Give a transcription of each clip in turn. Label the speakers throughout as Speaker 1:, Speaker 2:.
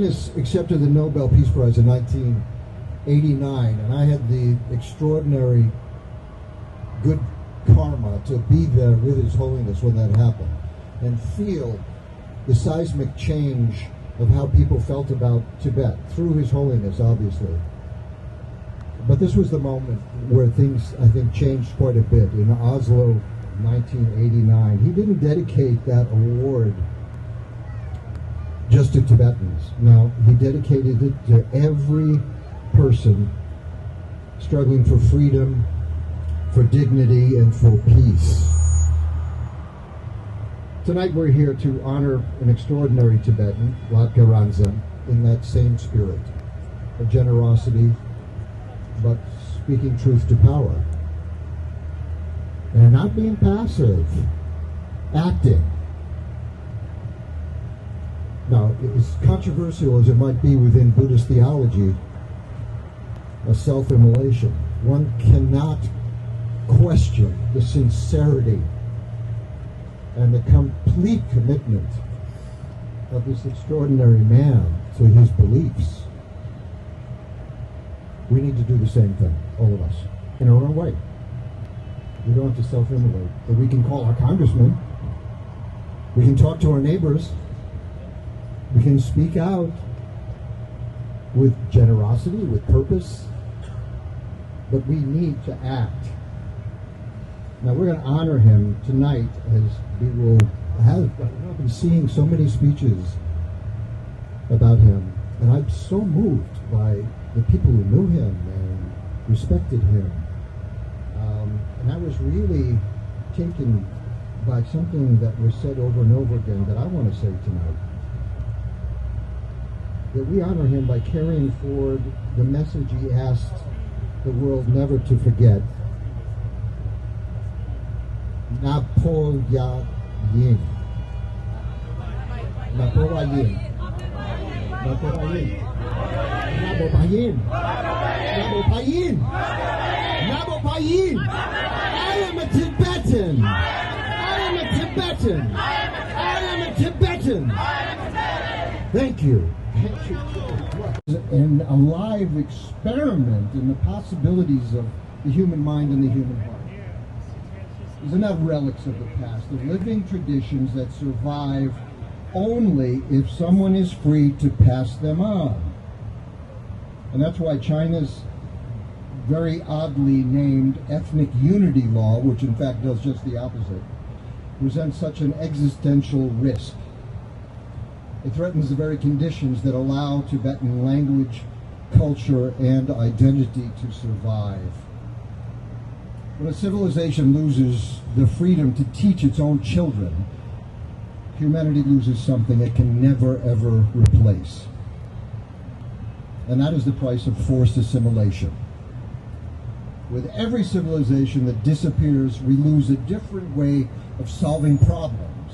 Speaker 1: Accepted the Nobel Peace Prize in 1989, and I had the extraordinary good karma to be there with His Holiness when that happened and feel the seismic change of how people felt about Tibet through His Holiness, obviously. But this was the moment where things, I think, changed quite a bit. In Oslo, 1989, he didn't dedicate that award just to Tibetans. No, he dedicated it to every person struggling for freedom, for dignity, and for peace. Tonight we're here to honor an extraordinary Tibetan, Latga Ranzan, in that same spirit of generosity, but speaking truth to power. And not being passive, acting. Now, as controversial as it might be within Buddhist theology, a self-immolation, one cannot question the sincerity and the complete commitment of this extraordinary man to his beliefs. We need to do the same thing, all of us, in our own way. We don't have to self-immolate, but we can call our congressman, we can talk to our neighbors, we can speak out with generosity, with purpose, but we need to act. Now we're going to honor him tonight as we will have. I've been seeing so many speeches about him, and I'm so moved by the people who knew him and respected him. And I was really taken by something that was said over and over again that I want to say tonight. That we honor him by carrying forward the message he asked the world never to forget. Napo Ya Yin. Napo Ya Yin. Napo Ya Yin. Napo Ya Yin. Napo Ya Yin. Napo Ya Yin. I am a Tibetan. I am a Tibetan. I am a Tibetan. Thank you. And a live experiment in the possibilities of the human mind and the human heart. These are not relics of the past. They're living traditions that survive only if someone is free to pass them on. And that's why China's very oddly named ethnic unity law, which in fact does just the opposite, presents such an existential risk. It threatens the very conditions that allow Tibetan language, culture, and identity to survive. When a civilization loses the freedom to teach its own children, humanity loses something it can never, ever replace. And that is the price of forced assimilation. With every civilization that disappears, we lose a different way of solving problems,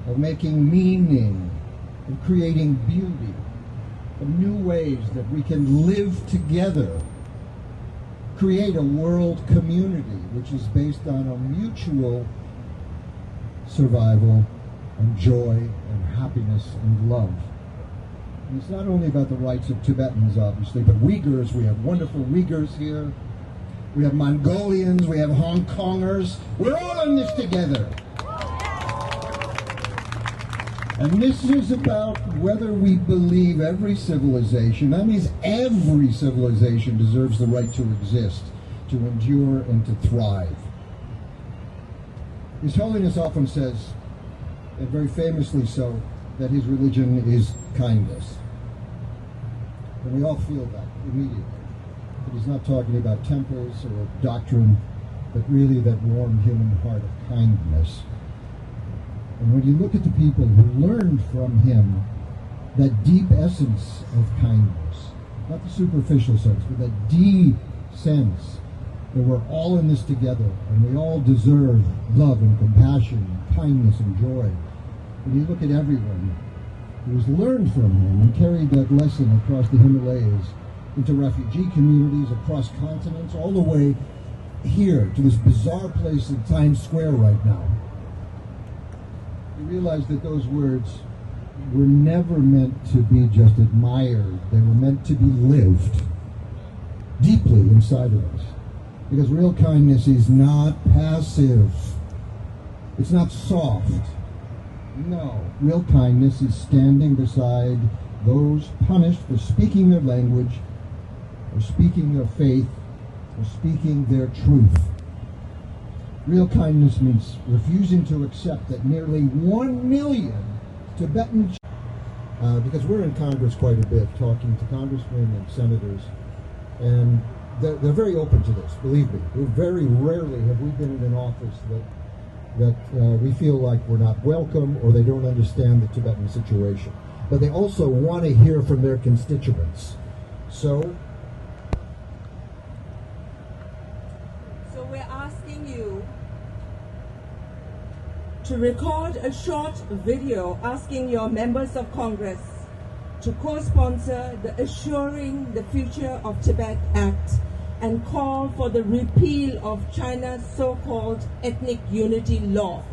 Speaker 1: of making meaning, of creating beauty, of new ways that we can live together, create a world community which is based on a mutual survival and joy and happiness and love. And it's not only about the rights of Tibetans, obviously, but Uyghurs. We have wonderful Uyghurs here. We have Mongolians, we have Hong Kongers. We're all in this together. And this is about whether we believe every civilization, that means every civilization deserves the right to exist, to endure, and to thrive. His Holiness often says, and very famously so, that his religion is kindness. And we all feel that immediately. But he's not talking about temples or doctrine, but really that warm human heart of kindness. And when you look at the people who learned from him that deep essence of kindness, not the superficial sense, but that deep sense that we're all in this together and we all deserve love and compassion and kindness and joy. When you look at everyone who has learned from him and carried that lesson across the Himalayas into refugee communities, across continents, all the way here to this bizarre place in Times Square right now, you realize that those words were never meant to be just admired. They were meant to be lived deeply inside of us. Because real kindness is not passive. It's not soft. No. Real kindness is standing beside those punished for speaking their language, or speaking their faith, or speaking their truth. Real kindness means refusing to accept that nearly 1 million Tibetan, because we're in Congress quite a bit, talking to congressmen and senators, and they're very open to this, believe me. Very rarely have we been in an office that we feel like we're not welcome or they don't understand the Tibetan situation. But they also want to hear from their constituents. So
Speaker 2: we're asking you to record a short video asking your members of Congress to co-sponsor the Assuring the Future of Tibet Act and call for the repeal of China's so-called ethnic unity law.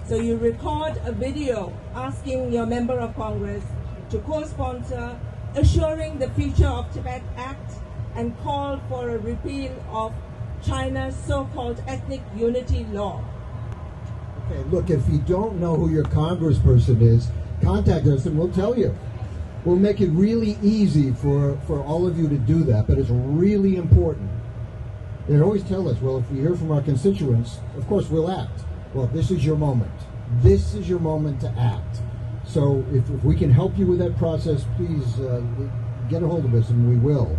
Speaker 2: So you record a video asking your member of Congress to co-sponsor Assuring the Future of Tibet Act and call for a repeal of China's so-called ethnic unity law.
Speaker 1: Okay, look, if you don't know who your congressperson is, contact us and we'll tell you. We'll make it really easy for all of you to do that, but it's really important. They always tell us, well, if we hear from our constituents, of course we'll act. Well, this is your moment. This is your moment to act. So if we can help you with that process, please get a hold of us and we will.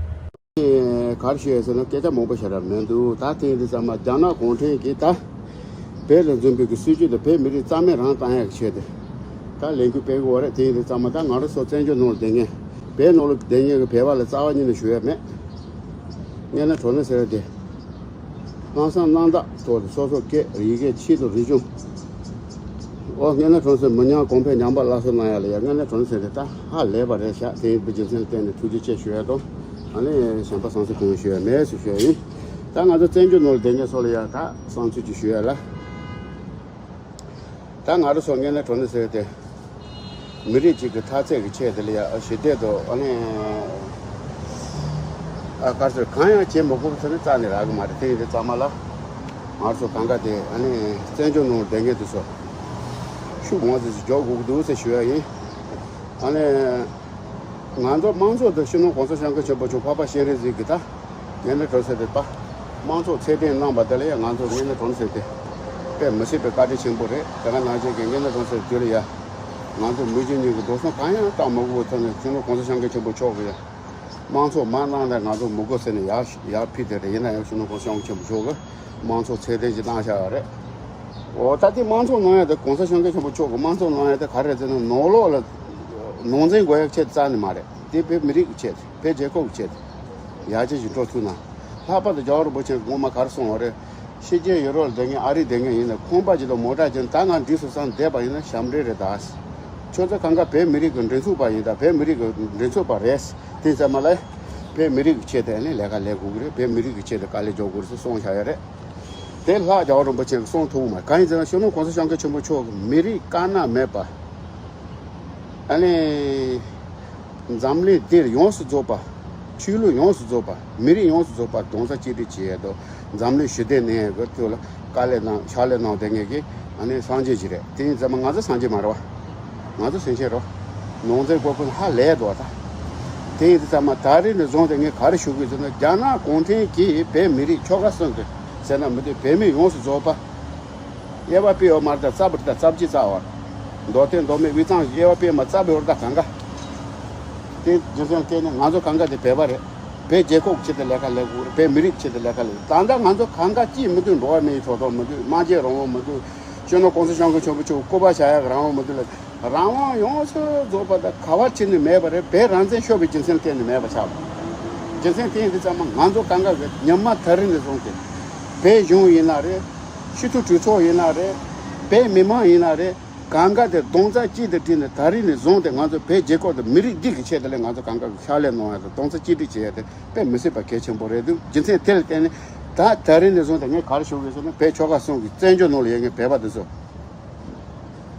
Speaker 3: ganga de dongza ji de tin dari ne zong de nganzo pe je ko de miri dik che de nganzo ganga khale no ya dongza ji de che de pe mese pa ke chen bore de jinse tel ten da dari ne zong de ne kar shu ge so pe choga song gi zen jo no le ye pe ba de so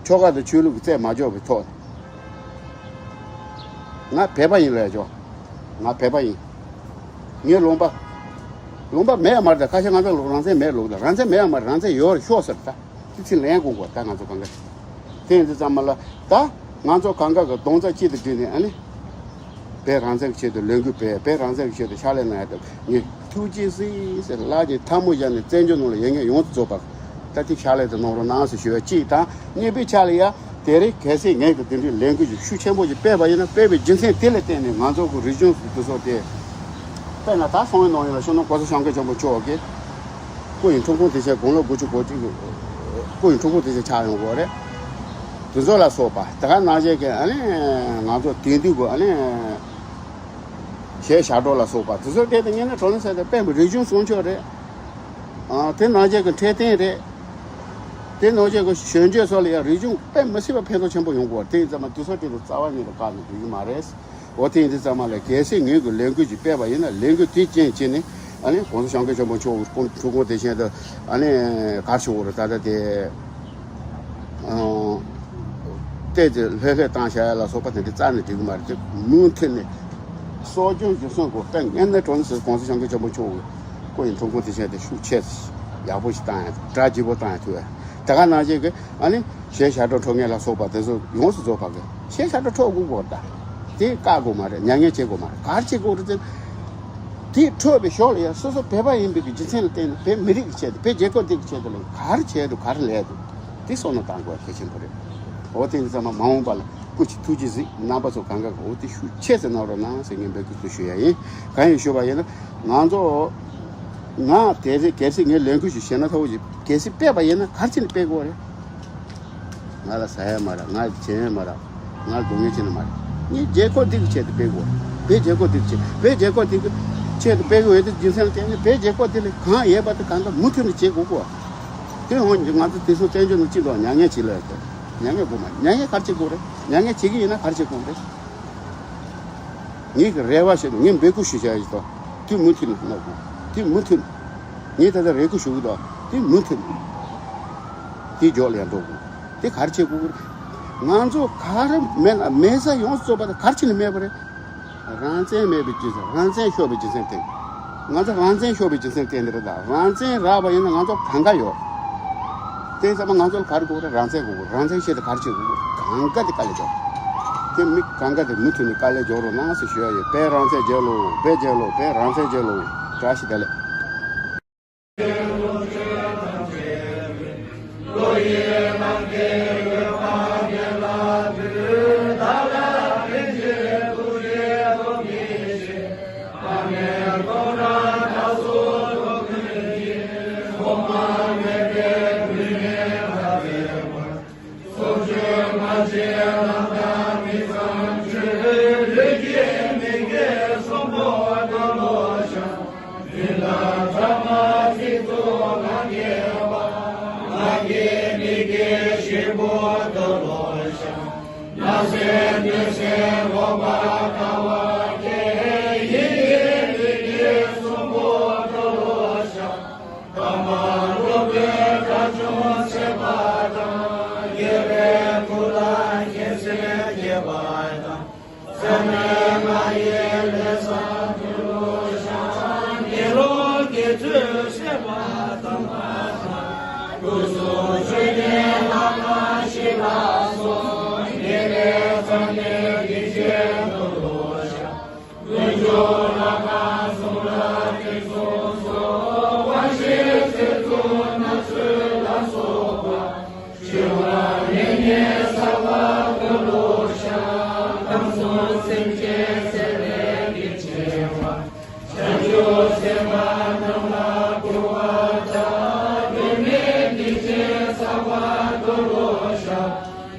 Speaker 3: choga de chu lu ge ma jo be to nga pebayin le jo nga pebayin nge lomba me amar da ka nga lo ran se me lo da ran se me amar ran se yo sho sa ta ti len go ta nga zo kanga ten de zamala ta nga zo kanga ga dong za ji de de ani pe ran se che de le gu pe ran se che de sha le na de ni tu ji si se la ji ta mo yan de zen jo no le yen yong zo ba ta ti sha le de no ro na se xue ji ta ni bi cha le ya तेरे कैसे नहीं तो तेरी language शुचें बोझ पे भाई ना पे भी जिनसे तेले तेने मांझो को रीजन तो सोते पे ना था सोने नौने ला सोने कोई शांगे जब चो के कोई चुंगों देशे गोलो बुझ गोजी कोई चुंगों देशे चारों गोरे तो जो ला सोपा तक नाजे के अने मांझो तीन को अने छह शाडो ला सोपा तो जो कहते हैं ना थोड़े से पे भी रीजन सोचो रे ते नाजे के थे रे then我这个选择说了呀，region被没事吧，偏多全部用过，等咱们多少点都早晚你都干了，对嘛嘞？我听的咱们来，这些人个两个就别把人了，两个最简单的，安尼光是想个什么做，中国这些的，安尼搞起我了，大家的，在这来当下了，说把这个站的这个嘛，这门天的，少就算过，但现在真是光是想个什么做，个人中国这些的数确实也不是当然，这几波当然对。다가 나제게 아니 셰샤도 통해라 소바데서 용수 조바게 셰샤도 토고 거다 디 까고 말에 냥에 제고 말 같이 고르데 디 토베 쇼리야 소소 배바 임비기 진짜 때는 배 미리 제도 배 제거 디 제도 가르쳐도 가르래도 디 소노 당고 계신 거래 어디 zaman 마음 발 कुछ तुझे ना बसो कांगा होती शु छेसे नरो ना सेंगे बे कुछ शुयाई काई शुबाये ना नाजो ना तेरे कैसे ये लैंग्वेज शेना था वो कैसे पे भाई ना खर्च नहीं पे गोरे नाला सहे मारा ना चे मारा ना दुनिया चे मारा ये जेको दिख चे पे गो पे जेको दिख चे पे गो ये जिनसे ने पे जेको दिख कहां ये बात कांदा मुथु ने चे गो को ते हो ना तो तेसो चेंज न चिदो न्यागे चिले तो न्यागे बोमा न्यागे खर्च गोरे न्यागे चिगी ना खर्च गोरे ये रेवा से 님 बेकु शिजाई तो तू मुथु ना 티 무튼 니다다 레고 쇼다 티 무튼 티 졸이야 도고 티 가르치고 만조 가르 맨 메사 용서 받아 가르치는 매버래 란제 매비지서 란제 쇼비지서 때 나도 란제 쇼비지서 때인데다 란제 라바이는 나도 강가요 때서만 나도 가르고 란제 고고 란제 시에도 가르치고 강가지 깔려져 미 강가데 무튼이 깔려져로 나서 쉬어요 배 란제 제로 배 제로 배 란제 제로 다시 달래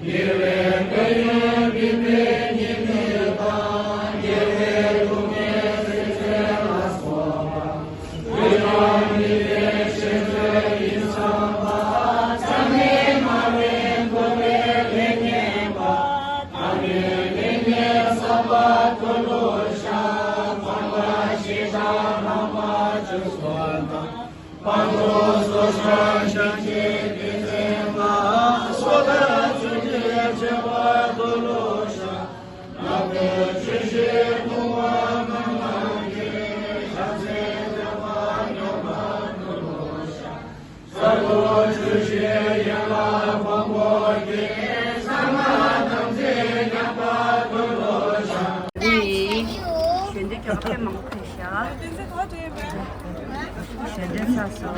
Speaker 4: Gere 选择这个偏忙看一下，选择啥时候？